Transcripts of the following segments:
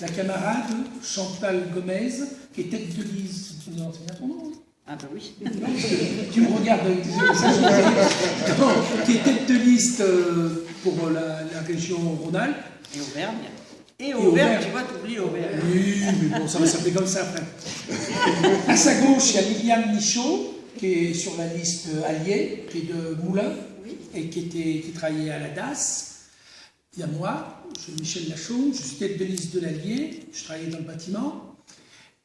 la camarade Chantal Gomez, qui est tête de liste. Non, c'est bien ton nom, hein? Ah bah oui. Tu me regardes avec des yeux comme ça, qui est tête de liste pour la région Rhône-Alpes. Et Auvergne. Et Auvergne, tu vois, t'oublies Auvergne. Oui, mais bon, ça va s'appeler comme ça après. À sa gauche, il y a Liliane Michaud, qui est sur la liste alliée, qui est de Moulins, et qui travaillait à la DAS. Il y a moi, je suis Michel Lachaud, je suis tête de liste de l'Allier, je travaillais dans le bâtiment.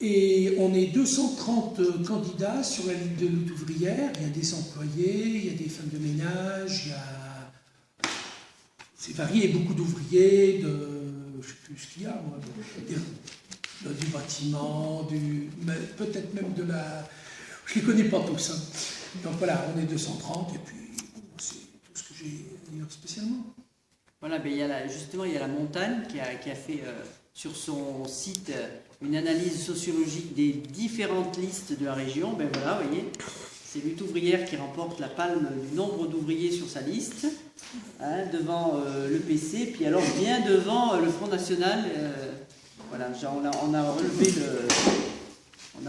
Et on est 230 candidats sur la liste de lutte ouvrière. Il y a des employés, il y a des femmes de ménage, il y a... C'est varié, beaucoup d'ouvriers, je ne sais plus ce qu'il y a, moi, du bâtiment, peut-être même de la... Je ne les connais pas tous. Hein. Donc voilà, on est 230 et puis bon, c'est tout ce que j'ai à dire spécialement. Voilà, ben, justement, il y a la Montagne qui a fait sur son site une analyse sociologique des différentes listes de la région. Ben voilà, vous voyez, c'est Lutte ouvrière qui remporte la palme du nombre d'ouvriers sur sa liste, hein, devant le PC, puis alors bien devant le Front National. Voilà, genre, on a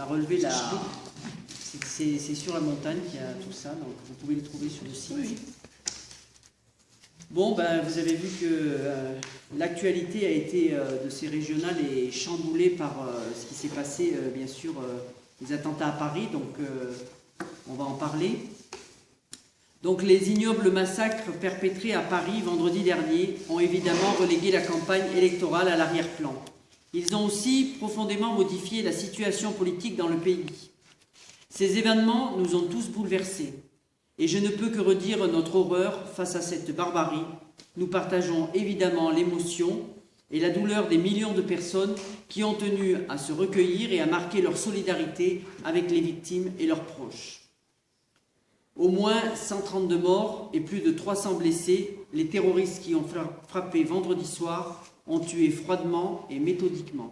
relevé la... C'est sur la Montagne qu'il y a tout ça, donc vous pouvez le trouver sur le site. Oui. Bon, ben, vous avez vu que l'actualité a été de ces régionales est chamboulée par ce qui s'est passé, bien sûr, les attentats à Paris, donc on va en parler. Donc les ignobles massacres perpétrés à Paris vendredi dernier ont évidemment relégué la campagne électorale à l'arrière-plan. Ils ont aussi profondément modifié la situation politique dans le pays. Ces événements nous ont tous bouleversés. Et je ne peux que redire notre horreur face à cette barbarie. Nous partageons évidemment l'émotion et la douleur des millions de personnes qui ont tenu à se recueillir et à marquer leur solidarité avec les victimes et leurs proches. Au moins 132 morts et plus de 300 blessés, les terroristes qui ont frappé vendredi soir ont tué froidement et méthodiquement.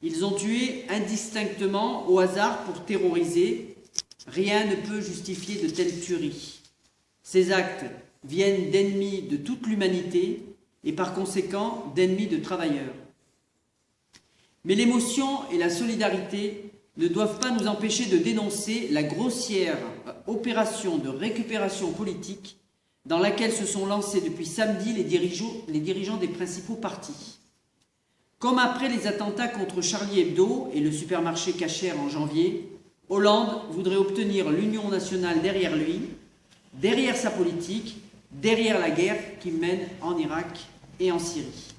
Ils ont tué indistinctement au hasard pour terroriser. Rien ne peut justifier de telles tueries. Ces actes viennent d'ennemis de toute l'humanité et par conséquent d'ennemis de travailleurs. Mais l'émotion et la solidarité ne doivent pas nous empêcher de dénoncer la grossière opération de récupération politique dans laquelle se sont lancés depuis samedi les dirigeants des principaux partis. Comme après les attentats contre Charlie Hebdo et le supermarché Cacher en janvier, Hollande voudrait obtenir l'union nationale derrière lui, derrière sa politique, derrière la guerre qu'il mène en Irak et en Syrie.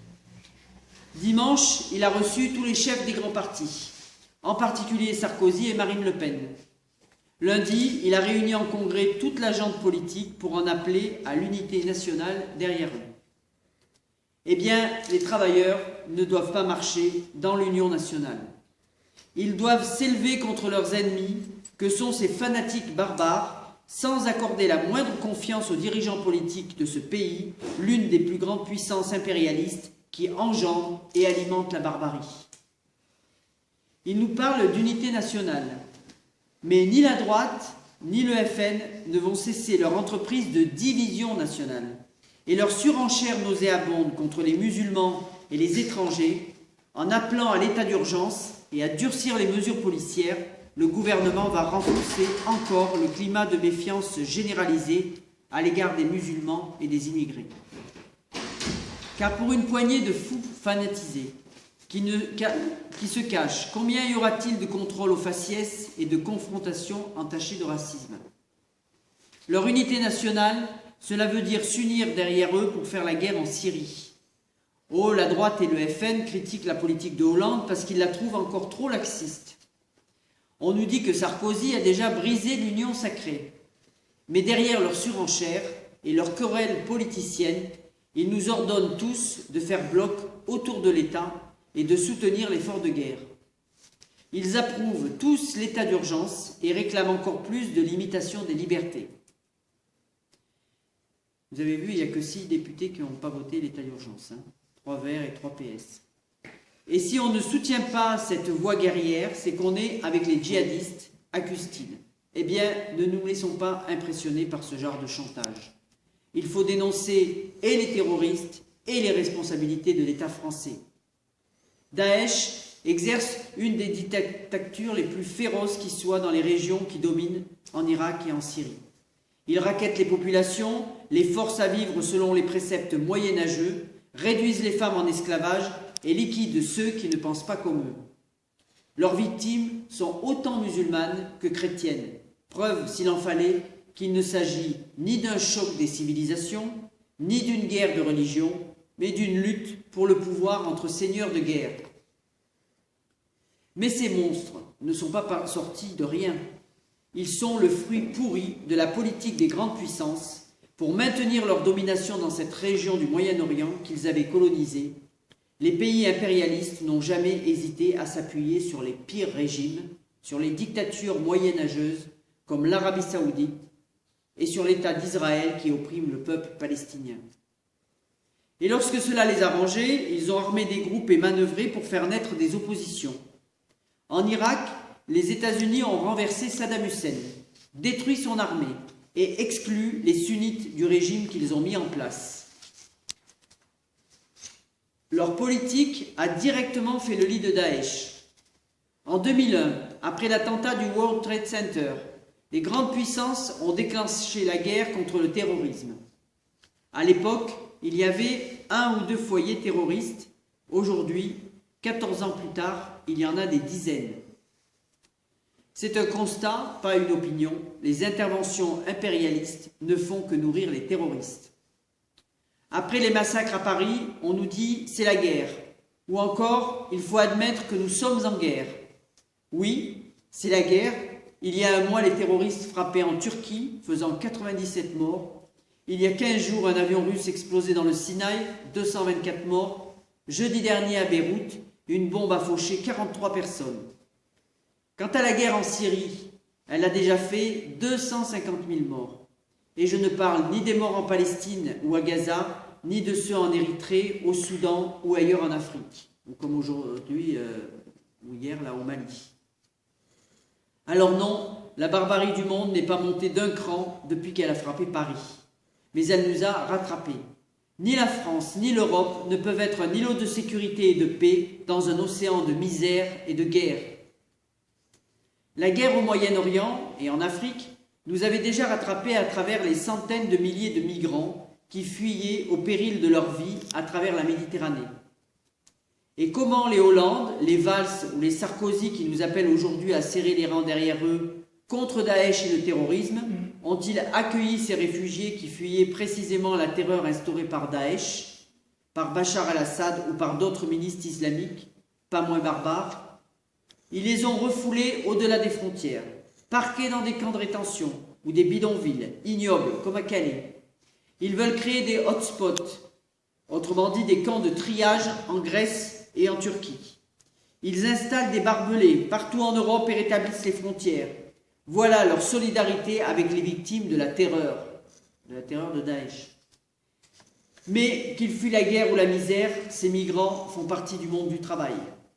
Dimanche, il a reçu tous les chefs des grands partis, en particulier Sarkozy et Marine Le Pen. Lundi, il a réuni en congrès toute la junte politique pour en appeler à l'unité nationale derrière eux. Eh bien, les travailleurs ne doivent pas marcher dans l'union nationale. Ils doivent s'élever contre leurs ennemis, que sont ces fanatiques barbares, sans accorder la moindre confiance aux dirigeants politiques de ce pays, l'une des plus grandes puissances impérialistes qui engendre et alimente la barbarie. Ils nous parlent d'unité nationale, mais ni la droite ni le FN ne vont cesser leur entreprise de division nationale et leur surenchère nauséabonde contre les musulmans et les étrangers, en appelant à l'état d'urgence et à durcir les mesures policières. Le gouvernement va renforcer encore le climat de méfiance généralisé à l'égard des musulmans et des immigrés. Car pour une poignée de fous fanatisés qui se cachent, combien y aura-t-il de contrôles aux faciès et de confrontations entachées de racisme? Leur unité nationale, cela veut dire s'unir derrière eux pour faire la guerre en Syrie. Oh, la droite et le FN critiquent la politique de Hollande parce qu'ils la trouvent encore trop laxiste. On nous dit que Sarkozy a déjà brisé l'union sacrée. Mais derrière leur surenchère et leur querelle politicienne, ils nous ordonnent tous de faire bloc autour de l'État et de soutenir l'effort de guerre. Ils approuvent tous l'état d'urgence et réclament encore plus de limitation des libertés. Vous avez vu, il n'y a que 6 députés qui n'ont pas voté l'état d'urgence, 3 Verts et 3 PS. Et si on ne soutient pas cette voie guerrière, c'est qu'on est avec les djihadistes, accuse-t-il. Eh bien, ne nous laissons pas impressionner par ce genre de chantage. Il faut dénoncer et les terroristes et les responsabilités de l'État français. Daesh exerce une des dictatures les plus féroces qui soient dans les régions qui dominent en Irak et en Syrie. Ils rackettent les populations, les forcent à vivre selon les préceptes moyenâgeux, réduisent les femmes en esclavage et liquident ceux qui ne pensent pas comme eux. Leurs victimes sont autant musulmanes que chrétiennes, preuve, s'il en fallait, qu'il ne s'agit ni d'un choc des civilisations, ni d'une guerre de religion, mais d'une lutte pour le pouvoir entre seigneurs de guerre. Mais ces monstres ne sont pas sortis de rien. Ils sont le fruit pourri de la politique des grandes puissances pour maintenir leur domination dans cette région du Moyen-Orient qu'ils avaient colonisée. Les pays impérialistes n'ont jamais hésité à s'appuyer sur les pires régimes, sur les dictatures moyenâgeuses comme l'Arabie saoudite et sur l'État d'Israël qui opprime le peuple palestinien. Et lorsque cela les arrangeait, ils ont armé des groupes et manœuvré pour faire naître des oppositions. En Irak, les États-Unis ont renversé Saddam Hussein, détruit son armée et exclu les sunnites du régime qu'ils ont mis en place. Leur politique a directement fait le lit de Daesh. En 2001, après l'attentat du World Trade Center, les grandes puissances ont déclenché la guerre contre le terrorisme. À l'époque, il y avait 1 ou 2 foyers terroristes. Aujourd'hui, 14 ans plus tard, il y en a des dizaines. C'est un constat, pas une opinion. Les interventions impérialistes ne font que nourrir les terroristes. Après les massacres à Paris, on nous dit « c'est la guerre » ou encore « il faut admettre que nous sommes en guerre ». Oui, c'est la guerre. Il y a un mois, les terroristes frappaient en Turquie, faisant 97 morts. Il y a 15 jours, un avion russe explosait dans le Sinaï, 224 morts. Jeudi dernier, à Beyrouth, une bombe a fauché 43 personnes. Quant à la guerre en Syrie, elle a déjà fait 250 000 morts. Et je ne parle ni des morts en Palestine ou à Gaza, ni de ceux en Érythrée, au Soudan ou ailleurs en Afrique, comme aujourd'hui ou hier là au Mali. Alors non, la barbarie du monde n'est pas montée d'un cran depuis qu'elle a frappé Paris, mais elle nous a rattrapés. Ni la France ni l'Europe ne peuvent être un îlot de sécurité et de paix dans un océan de misère et de guerre. La guerre au Moyen-Orient et en Afrique nous avait déjà rattrapés à travers les centaines de milliers de migrants qui fuyaient au péril de leur vie à travers la Méditerranée. Et comment les Hollande, les Valls ou les Sarkozy qui nous appellent aujourd'hui à serrer les rangs derrière eux contre Daesh et le terrorisme ont-ils accueilli ces réfugiés qui fuyaient précisément la terreur instaurée par Daesh, par Bachar al-Assad ou par d'autres milices islamiques, pas moins barbares? Ils les ont refoulés au-delà des frontières, parqués dans des camps de rétention ou des bidonvilles ignobles comme à Calais. Ils veulent créer des hotspots, autrement dit des camps de triage en Grèce et en Turquie. Ils installent des barbelés partout en Europe et rétablissent les frontières. Voilà leur solidarité avec les victimes de la terreur de Daesh. Mais qu'ils fuient la guerre ou la misère, ces migrants font partie du monde du travail.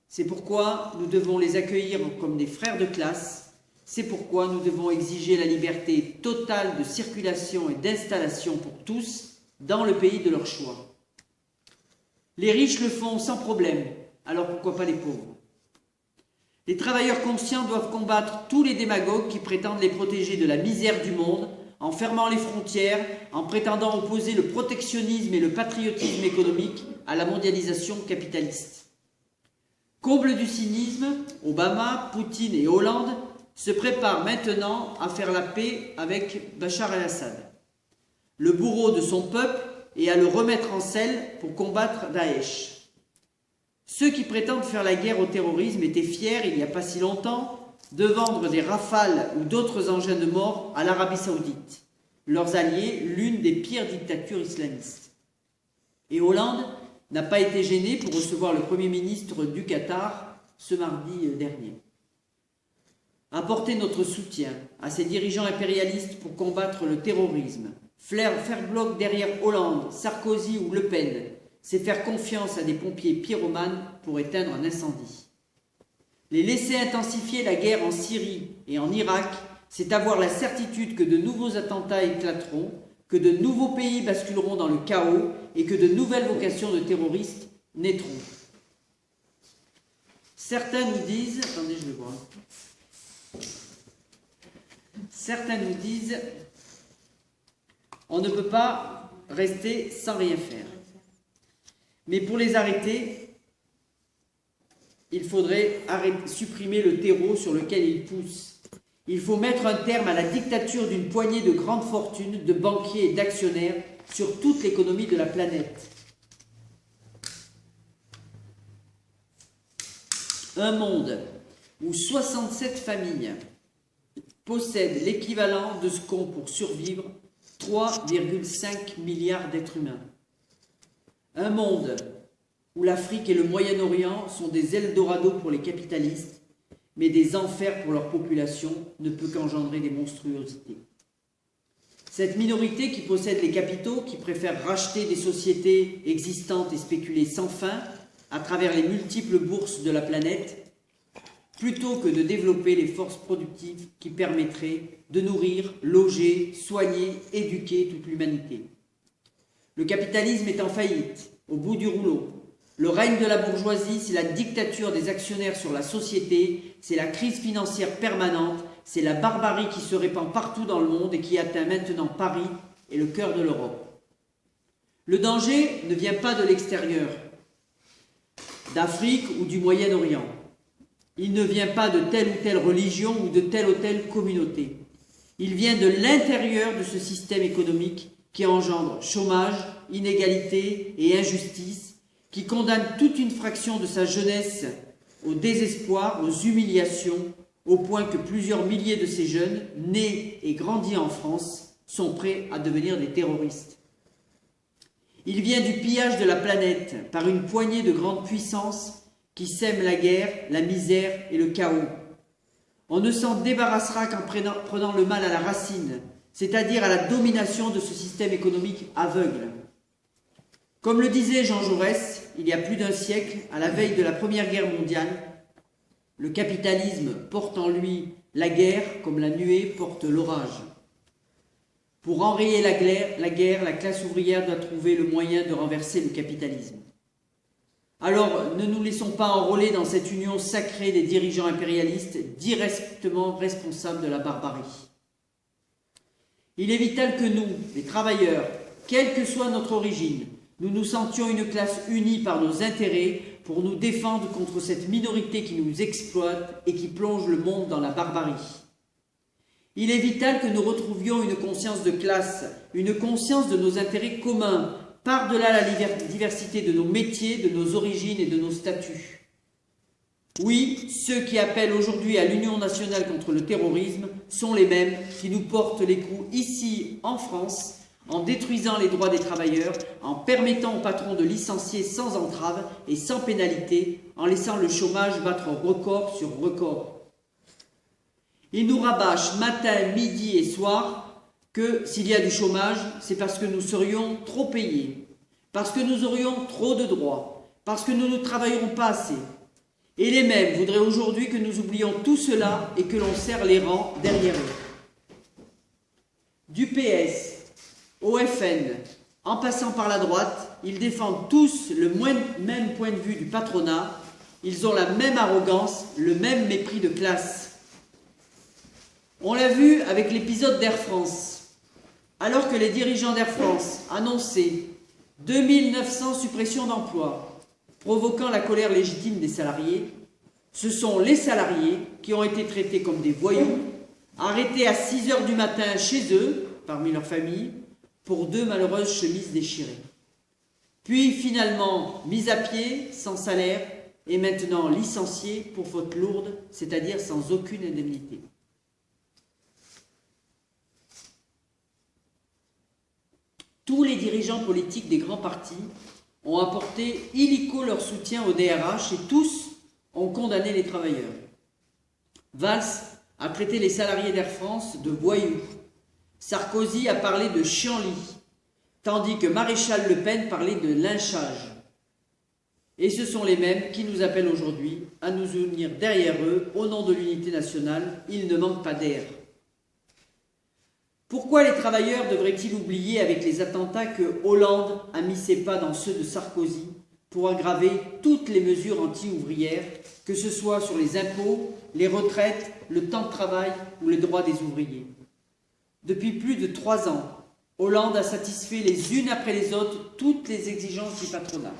C'est pourquoi nous devons les accueillir comme des frères de classe. C'est pourquoi nous devons exiger la liberté totale de circulation et d'installation pour tous dans le pays de leur choix. Les riches le font sans problème, alors pourquoi pas les pauvres? Les travailleurs conscients doivent combattre tous les démagogues qui prétendent les protéger de la misère du monde, en fermant les frontières, en prétendant opposer le protectionnisme et le patriotisme économique à la mondialisation capitaliste. Comble du cynisme, Obama, Poutine et Hollande se préparent maintenant à faire la paix avec Bachar el-Assad, le bourreau de son peuple, et à le remettre en selle pour combattre Daesh. Ceux qui prétendent faire la guerre au terrorisme étaient fiers, il n'y a pas si longtemps, de vendre des Rafales ou d'autres engins de mort à l'Arabie saoudite, leurs alliés, l'une des pires dictatures islamistes. Et Hollande n'a pas été gêné pour recevoir le Premier ministre du Qatar ce mardi dernier. Apporter notre soutien à ces dirigeants impérialistes pour combattre le terrorisme, faire bloc derrière Hollande, Sarkozy ou Le Pen, c'est faire confiance à des pompiers pyromanes pour éteindre un incendie. Les laisser intensifier la guerre en Syrie et en Irak, c'est avoir la certitude que de nouveaux attentats éclateront, que de nouveaux pays basculeront dans le chaos et que de nouvelles vocations de terroristes naîtront. Certains nous disent, attendez, je vais voir. Certains nous disent, on ne peut pas rester sans rien faire. Mais pour les arrêter, il faudrait supprimer le terreau sur lequel ils poussent. Il faut mettre un terme à la dictature d'une poignée de grandes fortunes, de banquiers et d'actionnaires sur toute l'économie de la planète. Un monde où 67 familles possèdent l'équivalent de ce qu'ont pour survivre 3,5 milliards d'êtres humains. Un monde où l'Afrique et le Moyen-Orient sont des Eldorado pour les capitalistes, mais des enfers pour leur population, ne peut qu'engendrer des monstruosités. Cette minorité qui possède les capitaux, qui préfère racheter des sociétés existantes et spéculer sans fin à travers les multiples bourses de la planète, plutôt que de développer les forces productives qui permettraient de nourrir, loger, soigner, éduquer toute l'humanité. Le capitalisme est en faillite, au bout du rouleau. Le règne de la bourgeoisie, c'est la dictature des actionnaires sur la société, c'est la crise financière permanente, c'est la barbarie qui se répand partout dans le monde et qui atteint maintenant Paris et le cœur de l'Europe. Le danger ne vient pas de l'extérieur, d'Afrique ou du Moyen-Orient. Il ne vient pas de telle ou telle religion ou de telle ou telle communauté. Il vient de l'intérieur de ce système économique qui engendre chômage, inégalité et injustice, qui condamne toute une fraction de sa jeunesse au désespoir, aux humiliations, au point que plusieurs milliers de ces jeunes, nés et grandis en France, sont prêts à devenir des terroristes. Il vient du pillage de la planète par une poignée de grandes puissances qui sèment la guerre, la misère et le chaos. On ne s'en débarrassera qu'en prenant le mal à la racine, c'est-à-dire à la domination de ce système économique aveugle. Comme le disait Jean Jaurès, il y a plus d'un siècle, à la veille de la Première Guerre mondiale, le capitalisme porte en lui la guerre comme la nuée porte l'orage. Pour enrayer la guerre, la classe ouvrière doit trouver le moyen de renverser le capitalisme. Alors, ne nous laissons pas enrôler dans cette union sacrée des dirigeants impérialistes directement responsables de la barbarie. Il est vital que nous, les travailleurs, quelle que soit notre origine, nous nous sentions une classe unie par nos intérêts pour nous défendre contre cette minorité qui nous exploite et qui plonge le monde dans la barbarie. Il est vital que nous retrouvions une conscience de classe, une conscience de nos intérêts communs, par-delà la diversité de nos métiers, de nos origines et de nos statuts. Oui, ceux qui appellent aujourd'hui à l'Union nationale contre le terrorisme sont les mêmes qui nous portent les coups ici en France, en détruisant les droits des travailleurs, en permettant aux patrons de licencier sans entrave et sans pénalité, en laissant le chômage battre record sur record. Ils nous rabâchent matin, midi et soir que s'il y a du chômage, c'est parce que nous serions trop payés, parce que nous aurions trop de droits, parce que nous ne travaillerons pas assez. Et les mêmes voudraient aujourd'hui que nous oublions tout cela et que l'on serre les rangs derrière eux. Du PS au FN, en passant par la droite, ils défendent tous le même point de vue du patronat, ils ont la même arrogance, le même mépris de classe. On l'a vu avec l'épisode d'Air France. Alors que les dirigeants d'Air France annonçaient 2900 suppressions d'emplois, provoquant la colère légitime des salariés, ce sont les salariés qui ont été traités comme des voyous, arrêtés à 6 h du matin chez eux, parmi leurs familles, pour 2 malheureuses chemises déchirées. Puis finalement mis à pied, sans salaire, et maintenant licenciés pour faute lourde, c'est-à-dire sans aucune indemnité. Tous les dirigeants politiques des grands partis ont apporté illico leur soutien au DRH et tous ont condamné les travailleurs. Valls a traité les salariés d'Air France de voyous. Sarkozy a parlé de chienlit, tandis que Maréchal Le Pen parlait de lynchage. Et ce sont les mêmes qui nous appellent aujourd'hui à nous unir derrière eux au nom de l'unité nationale. Il ne manque pas d'air. Pourquoi les travailleurs devraient-ils oublier avec les attentats que Hollande a mis ses pas dans ceux de Sarkozy, pour aggraver toutes les mesures anti-ouvrières, que ce soit sur les impôts, les retraites, le temps de travail ou les droits des ouvriers. Depuis plus de 3 ans, Hollande a satisfait les unes après les autres toutes les exigences du patronat.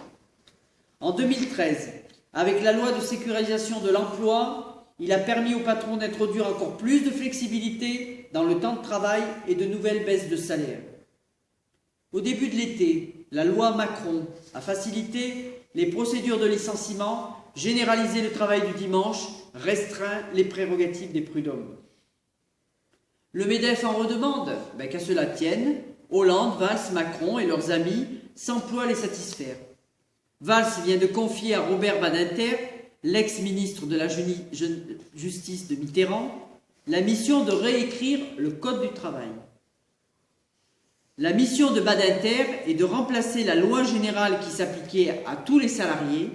En 2013, avec la loi de sécurisation de l'emploi, il a permis aux patrons d'introduire encore plus de flexibilité dans le temps de travail et de nouvelles baisses de salaire. Au début de l'été, la loi Macron a facilité les procédures de licenciement, généralisé le travail du dimanche, restreint les prérogatives des prud'hommes. Le MEDEF en redemande, qu'à cela tienne, Hollande, Valls, Macron et leurs amis s'emploient à les satisfaire. Valls vient de confier à Robert Badinter, l'ex-ministre de la Justice de Mitterrand, la mission de réécrire le Code du travail. La mission de Badinter est de remplacer la loi générale qui s'appliquait à tous les salariés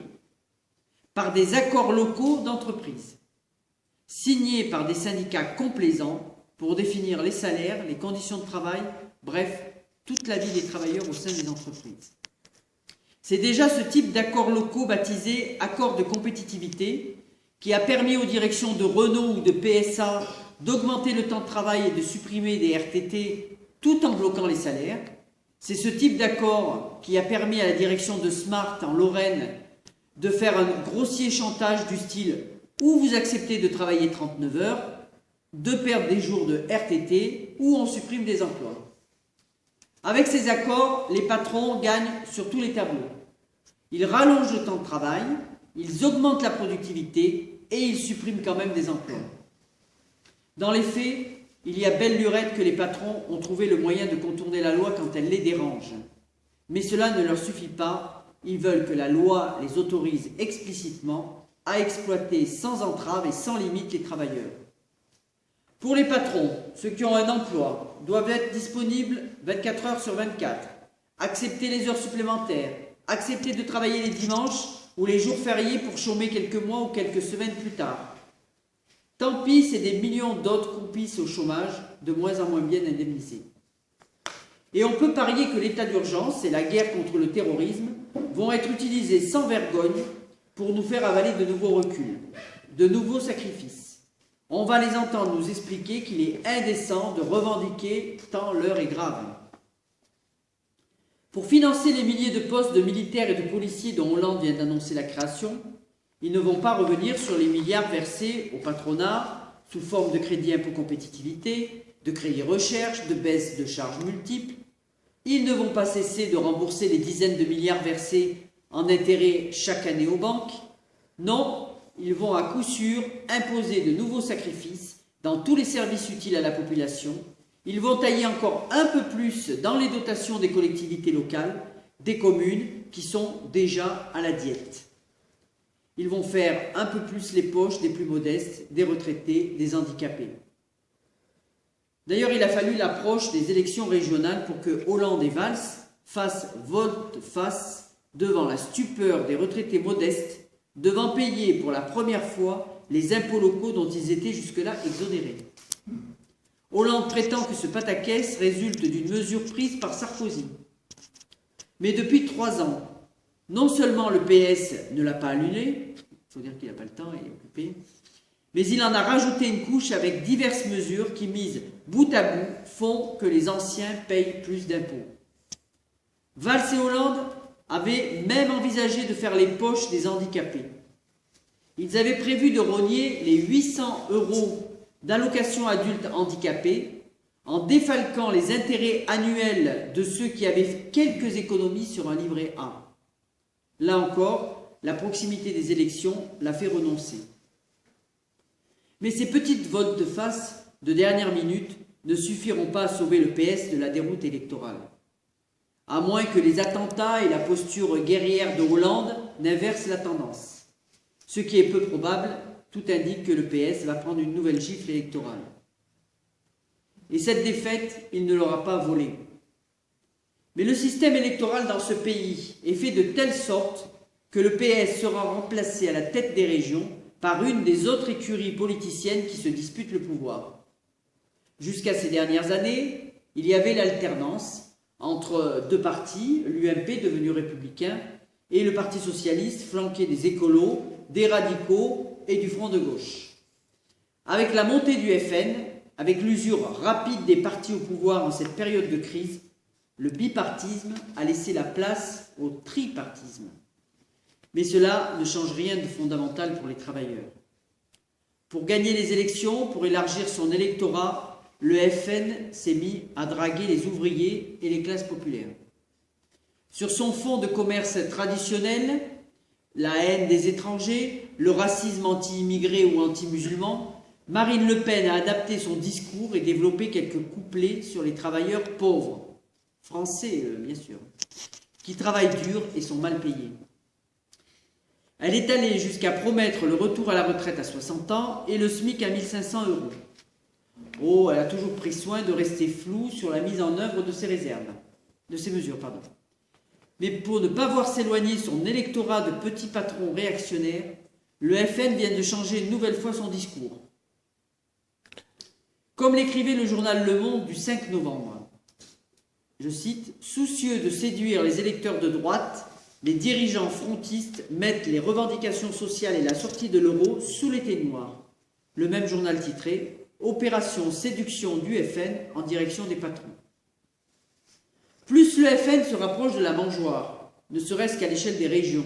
par des accords locaux d'entreprise, signés par des syndicats complaisants pour définir les salaires, les conditions de travail, bref, toute la vie des travailleurs au sein des entreprises. C'est déjà ce type d'accords locaux baptisé accords de compétitivité qui a permis aux directions de Renault ou de PSA d'augmenter le temps de travail et de supprimer des RTT tout en bloquant les salaires. C'est ce type d'accord qui a permis à la direction de Smart en Lorraine de faire un grossier chantage du style « ou vous acceptez de travailler 39 heures », de perdre des jours de RTT ou on supprime des emplois. Avec ces accords, les patrons gagnent sur tous les tableaux. Ils rallongent le temps de travail, ils augmentent la productivité et ils suppriment quand même des emplois. Dans les faits, il y a belle lurette que les patrons ont trouvé le moyen de contourner la loi quand elle les dérange. Mais cela ne leur suffit pas, ils veulent que la loi les autorise explicitement à exploiter sans entrave et sans limite les travailleurs. Pour les patrons, ceux qui ont un emploi doivent être disponibles 24 heures sur 24, accepter les heures supplémentaires, accepter de travailler les dimanches ou les jours fériés pour chômer quelques mois ou quelques semaines plus tard. Tant pis, c'est des millions d'autres qu'on pisse au chômage, de moins en moins bien indemnisés. Et on peut parier que l'état d'urgence et la guerre contre le terrorisme vont être utilisés sans vergogne pour nous faire avaler de nouveaux reculs, de nouveaux sacrifices. On va les entendre nous expliquer qu'il est indécent de revendiquer tant l'heure est grave. Pour financer les milliers de postes de militaires et de policiers dont Hollande vient d'annoncer la création, ils ne vont pas revenir sur les milliards versés au patronat sous forme de crédit impôt compétitivité, de crédit recherche, de baisse de charges multiples. Ils ne vont pas cesser de rembourser les dizaines de milliards versés en intérêts chaque année aux banques. Non, ils vont à coup sûr imposer de nouveaux sacrifices dans tous les services utiles à la population. Ils vont tailler encore un peu plus dans les dotations des collectivités locales, des communes qui sont déjà à la diète. Ils vont faire un peu plus les poches des plus modestes, des retraités, des handicapés. D'ailleurs, il a fallu l'approche des élections régionales pour que Hollande et Valls fassent volte-face devant la stupeur des retraités modestes, devant payer pour la première fois les impôts locaux dont ils étaient jusque-là exonérés. Hollande prétend que ce pataquès résulte d'une mesure prise par Sarkozy. Mais depuis 3 ans, non seulement le PS ne l'a pas annulé, il faut dire qu'il n'a pas le temps, il est occupé, mais il en a rajouté une couche avec diverses mesures qui, mises bout à bout, font que les anciens payent plus d'impôts. Valls et Hollande avaient même envisagé de faire les poches des handicapés. Ils avaient prévu de rogner les 800 € d'allocation adultes handicapés en défalquant les intérêts annuels de ceux qui avaient quelques économies sur un livret A. Là encore, la proximité des élections l'a fait renoncer. Mais ces petites volte-face de dernière minute ne suffiront pas à sauver le PS de la déroute électorale. À moins que les attentats et la posture guerrière de Hollande n'inversent la tendance. Ce qui est peu probable, tout indique que le PS va prendre une nouvelle gifle électorale. Et cette défaite, il ne l'aura pas volée. Mais le système électoral dans ce pays est fait de telle sorte que le PS sera remplacé à la tête des régions par une des autres écuries politiciennes qui se disputent le pouvoir. Jusqu'à ces dernières années, il y avait l'alternance entre deux partis, l'UMP devenu républicain et le Parti socialiste, flanqué des écolos, des radicaux et du Front de gauche. Avec la montée du FN, avec l'usure rapide des partis au pouvoir en cette période de crise, le bipartisme a laissé la place au tripartisme. Mais cela ne change rien de fondamental pour les travailleurs. Pour gagner les élections, pour élargir son électorat, le FN s'est mis à draguer les ouvriers et les classes populaires. Sur son fond de commerce traditionnel, la haine des étrangers, le racisme anti-immigré ou anti-musulman, Marine Le Pen a adapté son discours et développé quelques couplets sur les travailleurs pauvres, français bien sûr, qui travaillent dur et sont mal payés. Elle est allée jusqu'à promettre le retour à la retraite à 60 ans et le SMIC à 1 500 €. Oh, elle a toujours pris soin de rester floue sur la mise en œuvre de ces mesures. Mais pour ne pas voir s'éloigner son électorat de petits patrons réactionnaires, le FN vient de changer une nouvelle fois son discours. Comme l'écrivait le journal Le Monde du 5 novembre, je cite, « Soucieux de séduire les électeurs de droite, les dirigeants frontistes mettent les revendications sociales et la sortie de l'euro sous l'éteignoir. » Le même journal titré « Opération séduction du FN en direction des patrons ». Plus le FN se rapproche de la mangeoire, ne serait-ce qu'à l'échelle des régions,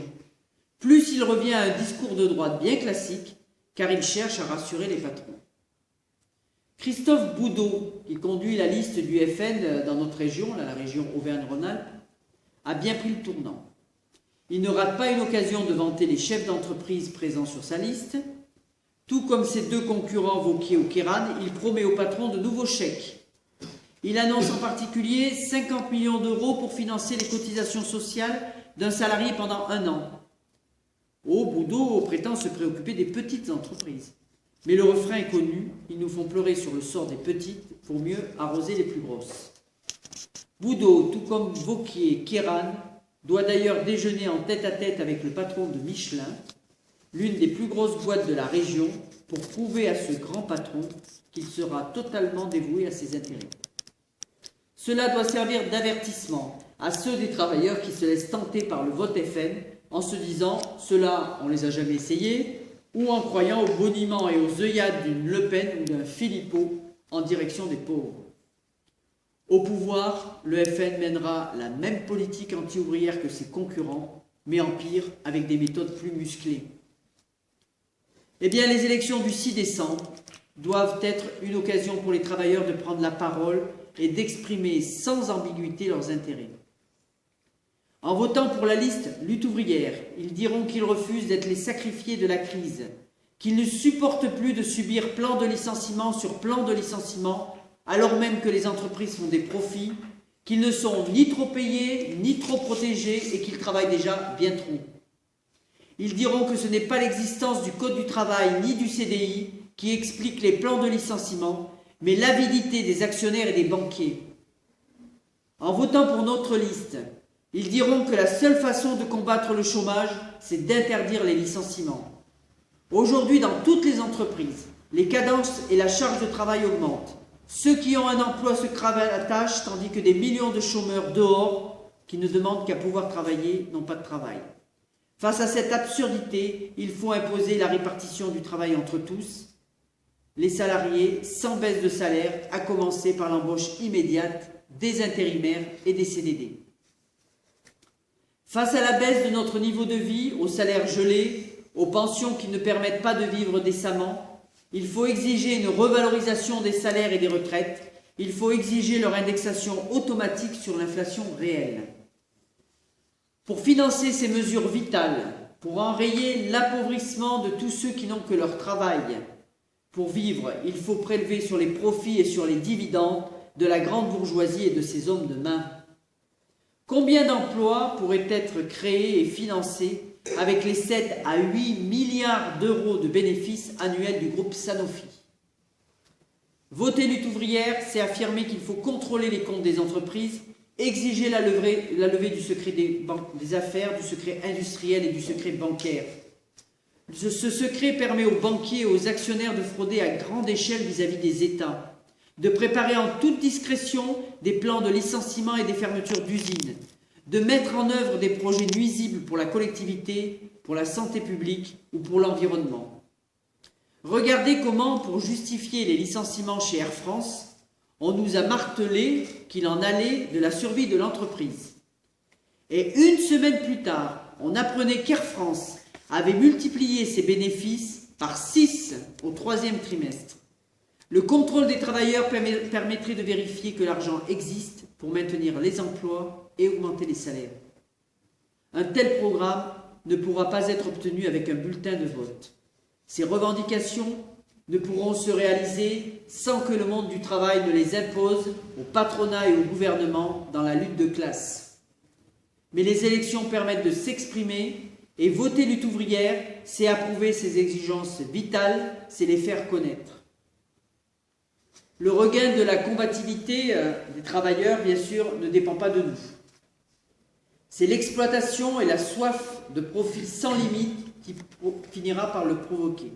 plus il revient à un discours de droite bien classique, car il cherche à rassurer les patrons. Christophe Boudot, qui conduit la liste du FN dans notre région, la région Auvergne-Rhône-Alpes, a bien pris le tournant. Il ne rate pas une occasion de vanter les chefs d'entreprise présents sur sa liste. Tout comme ses deux concurrents Vauquier ou Kéran, il promet aux patrons de nouveaux chèques. Il annonce en particulier 50 millions d'euros pour financer les cotisations sociales d'un salarié pendant 1 an. Boudot prétend se préoccuper des petites entreprises. Mais le refrain est connu, ils nous font pleurer sur le sort des petites pour mieux arroser les plus grosses. Boudot, tout comme Vauquier et Kéran, doit d'ailleurs déjeuner en tête-à-tête avec le patron de Michelin, l'une des plus grosses boîtes de la région, pour prouver à ce grand patron qu'il sera totalement dévoué à ses intérêts. Cela doit servir d'avertissement à ceux des travailleurs qui se laissent tenter par le vote FN en se disant « ceux-là, on les a jamais essayés » ou en croyant aux boniments et aux œillades d'une Le Pen ou d'un Philippot en direction des pauvres. Au pouvoir, le FN mènera la même politique anti-ouvrière que ses concurrents, mais en pire, avec des méthodes plus musclées. Eh bien, les élections du 6 décembre doivent être une occasion pour les travailleurs de prendre la parole et d'exprimer sans ambiguïté leurs intérêts. En votant pour la liste Lutte ouvrière, ils diront qu'ils refusent d'être les sacrifiés de la crise, qu'ils ne supportent plus de subir plan de licenciement sur plan de licenciement, alors même que les entreprises font des profits, qu'ils ne sont ni trop payés, ni trop protégés et qu'ils travaillent déjà bien trop. Ils diront que ce n'est pas l'existence du Code du travail ni du CDI qui explique les plans de licenciement, mais l'avidité des actionnaires et des banquiers. En votant pour notre liste, ils diront que la seule façon de combattre le chômage, c'est d'interdire les licenciements. Aujourd'hui, dans toutes les entreprises, les cadences et la charge de travail augmentent. Ceux qui ont un emploi se cravatachent, tandis que des millions de chômeurs dehors, qui ne demandent qu'à pouvoir travailler, n'ont pas de travail. Face à cette absurdité, il faut imposer la répartition du travail entre tous, les salariés sans baisse de salaire, à commencer par l'embauche immédiate des intérimaires et des CDD. Face à la baisse de notre niveau de vie, aux salaires gelés, aux pensions qui ne permettent pas de vivre décemment, il faut exiger une revalorisation des salaires et des retraites, il faut exiger leur indexation automatique sur l'inflation réelle. Pour financer ces mesures vitales, pour enrayer l'appauvrissement de tous ceux qui n'ont que leur travail, pour vivre, il faut prélever sur les profits et sur les dividendes de la grande bourgeoisie et de ses hommes de main. Combien d'emplois pourraient être créés et financés avec les 7 à 8 milliards d'euros de bénéfices annuels du groupe Sanofi? Voter lutte ouvrière, c'est affirmer qu'il faut contrôler les comptes des entreprises, exiger la levée du secret des affaires, du secret industriel et du secret bancaire. Ce secret permet aux banquiers et aux actionnaires de frauder à grande échelle vis-à-vis des États, de préparer en toute discrétion des plans de licenciement et des fermetures d'usines, de mettre en œuvre des projets nuisibles pour la collectivité, pour la santé publique ou pour l'environnement. Regardez comment, pour justifier les licenciements chez Air France, on nous a martelé qu'il en allait de la survie de l'entreprise. Et une semaine plus tard, on apprenait qu'Air France avait multiplié ses bénéfices par 6 au 3e trimestre. Le contrôle des travailleurs permettrait de vérifier que l'argent existe pour maintenir les emplois et augmenter les salaires. Un tel programme ne pourra pas être obtenu avec un bulletin de vote. Ces revendications ne pourront se réaliser sans que le monde du travail ne les impose au patronat et au gouvernement dans la lutte de classe. Mais les élections permettent de s'exprimer et voter lutte ouvrière, c'est approuver ces exigences vitales, c'est les faire connaître. Le regain de la combativité des travailleurs, bien sûr, ne dépend pas de nous. C'est l'exploitation et la soif de profit sans limite qui finira par le provoquer.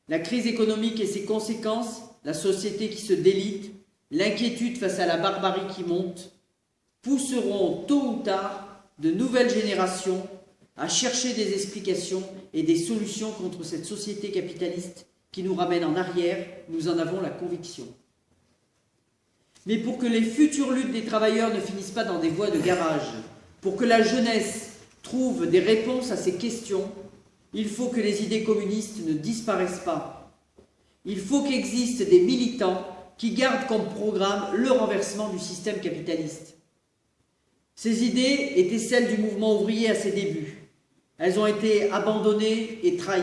La crise économique et ses conséquences, la société qui se délite, l'inquiétude face à la barbarie qui monte, pousseront tôt ou tard de nouvelles générations à chercher des explications et des solutions contre cette société capitaliste qui nous ramène en arrière, nous en avons la conviction. Mais pour que les futures luttes des travailleurs ne finissent pas dans des voies de garage, pour que la jeunesse trouve des réponses à ces questions, il faut que les idées communistes ne disparaissent pas. Il faut qu'existent des militants qui gardent comme programme le renversement du système capitaliste. Ces idées étaient celles du mouvement ouvrier à ses débuts. Elles ont été abandonnées et trahies,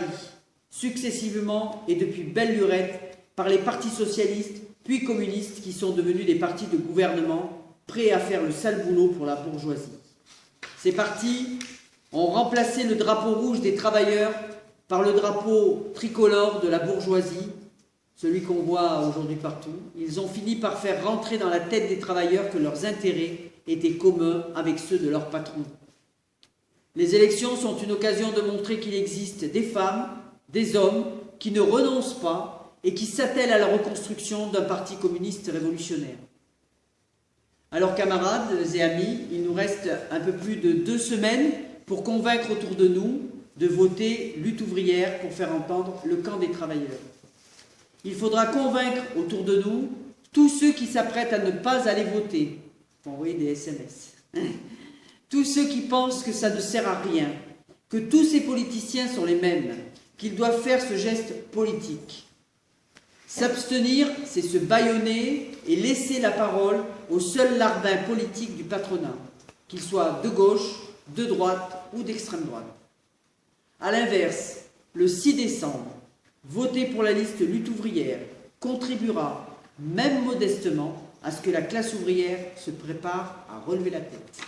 successivement et depuis belle lurette, par les partis socialistes puis communistes qui sont devenus des partis de gouvernement prêts à faire le sale boulot pour la bourgeoisie. Ces partis ont remplacé le drapeau rouge des travailleurs par le drapeau tricolore de la bourgeoisie, celui qu'on voit aujourd'hui partout. Ils ont fini par faire rentrer dans la tête des travailleurs que leurs intérêts étaient communs avec ceux de leurs patrons. Les élections sont une occasion de montrer qu'il existe des femmes, des hommes qui ne renoncent pas et qui s'attellent à la reconstruction d'un parti communiste révolutionnaire. Alors camarades et amis, il nous reste un peu plus de 2 semaines pour convaincre autour de nous de voter lutte ouvrière pour faire entendre le camp des travailleurs. Il faudra convaincre autour de nous tous ceux qui s'apprêtent à ne pas aller voter. Faut envoyer des SMS. Tous ceux qui pensent que ça ne sert à rien, que tous ces politiciens sont les mêmes, qu'ils doivent faire ce geste politique. S'abstenir, c'est se bâillonner et laisser la parole au seul larbin politique du patronat, qu'il soit de gauche, de droite ou d'extrême droite. A l'inverse, le 6 décembre, voter pour la liste lutte ouvrière contribuera, même modestement, à ce que la classe ouvrière se prépare à relever la tête.